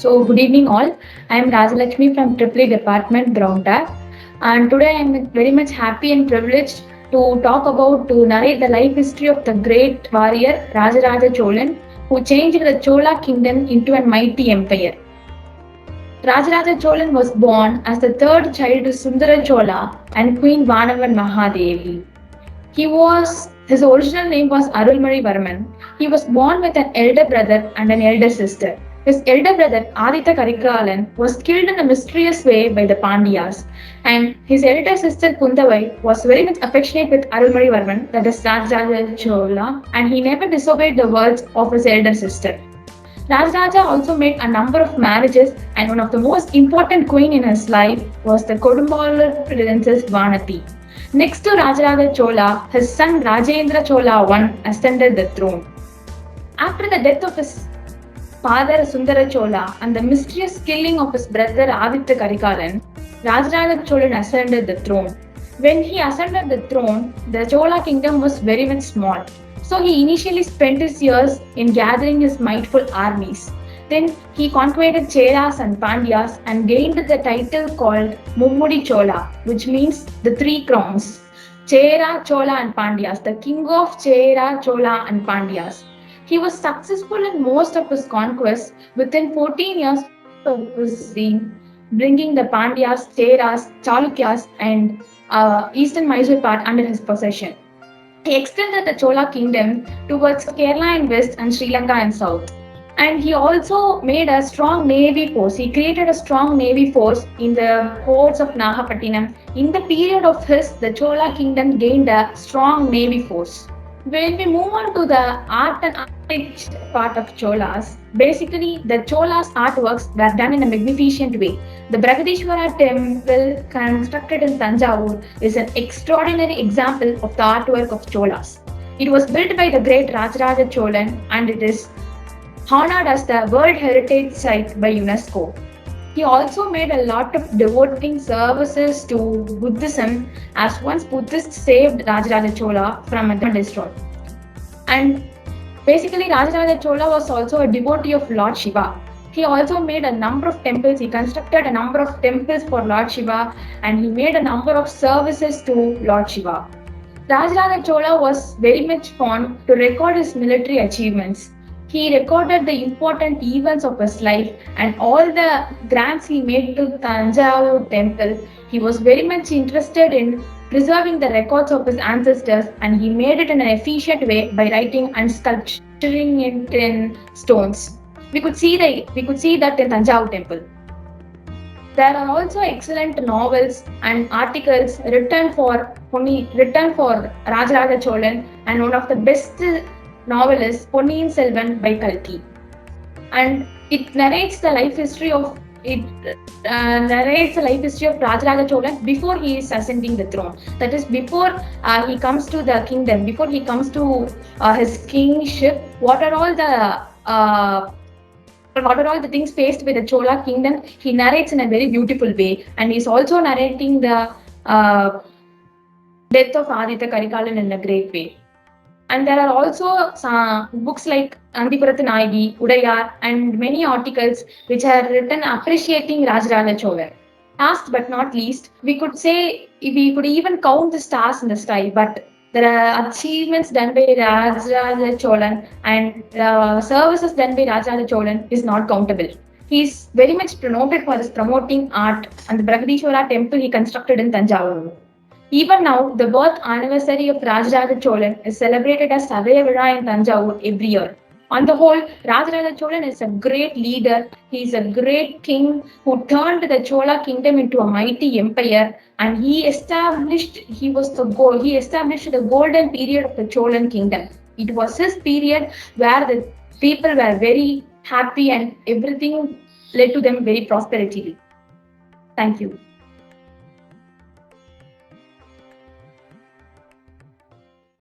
So, good evening, all. I am Rajalakshmi from Tripoli Department, Groundtag, and today I am very much happy and privileged to narrate the life history of the great warrior Rajaraja Cholan, who changed the Chola kingdom into a mighty empire. Rajaraja Cholan was born as the third child of Sundara Chola and Queen Vanavan Mahadevi. His original name was Arulmari Varman. He was born with an elder brother and an elder sister. His elder brother Aditya Karikalan was killed in a mysterious way by the Pandyas, and his elder sister Kundavai was very much affectionate with Arulmari Varman, that is Rajaraja Chola, and he never disobeyed the words of his elder sister. Rajaraja also made a number of marriages, and one of the most important queen in his life was the Kodumbalar princess Vanati. Next to Rajaraja Chola, his son Rajendra Chola I ascended the throne. After the death of his father Sundara Chola and the mysterious killing of his brother Aditya Karikalan, Rajaraja Cholan ascended the throne. When he ascended the throne, the Chola kingdom was very much small. So he initially spent his years in gathering his mightful armies. Then he conquered Cheras and Pandyas and gained the title called Mummudi Chola, which means the three crowns. Chera, Chola and Pandyas, the king of Chera, Chola and Pandyas. He was successful in most of his conquests. Within 14 years of his reign, bringing the Pandyas, Cheras, Chalukyas, and eastern Mysore part under his possession. He extended the Chola kingdom towards Kerala in west and Sri Lanka in south. And he also made a strong navy force. He created a strong navy force in the ports of Nagapattinam. In the period of his, the Chola kingdom gained a strong navy force. When we move on to the art and architecture part of Cholas, basically the Cholas artworks were done in a magnificent way. The Bragadishwara temple constructed in Tanjavur is an extraordinary example of the artwork of Cholas. It was built by the great Rajaraja Cholan and it is honored as the World Heritage Site by UNESCO. He also made a lot of devoting services to Buddhism, as once Buddhists saved Rajaraja Chola from a destroy. And basically, Rajaraja Chola was also a devotee of Lord Shiva. He also made a number of temples. He constructed a number of temples for Lord Shiva and he made a number of services to Lord Shiva. Rajaraja Chola was very much fond to record his military achievements. He recorded the important events of his life and all the grants he made to Tanjavur temple. He was very much interested in preserving the records of his ancestors and he made it in an efficient way by writing and sculpturing it in stones. We could see that in Tanjavur temple. There are also excellent novels and articles written for Rajaraja Cholan, and one of the best novel is Ponniyin Selvan by Kalki. And it narrates the life history of Rajaraja Cholan before he is ascending the throne. That is, before he comes to the kingdom, before he comes to his kingship. What are all the things faced by the Chola kingdom? He narrates in a very beautiful way, and he's also narrating the death of Aditya Karikalan in a great way. And there are also books like Andipurathu Nayagi, Udayar, and many articles which are written appreciating Rajaraja Chola. Last but not least, we could even count the stars in the sky, but there are achievements done by Rajaraja Cholan and services done by Rajaraja Cholan is not countable. He is very much promoted for his promoting art and the Bragadishwara temple he constructed in Tanjavur. Even now, the birth anniversary of Rajaraja Cholan is celebrated as Savaya Vizha in Tanjavur every year. On the whole, Rajaraja Cholan is a great leader. He is a great king who turned the Chola kingdom into a mighty empire, and he established the golden period of the Cholan kingdom. It was his period where the people were very happy and everything led to them very prosperity. Thank you.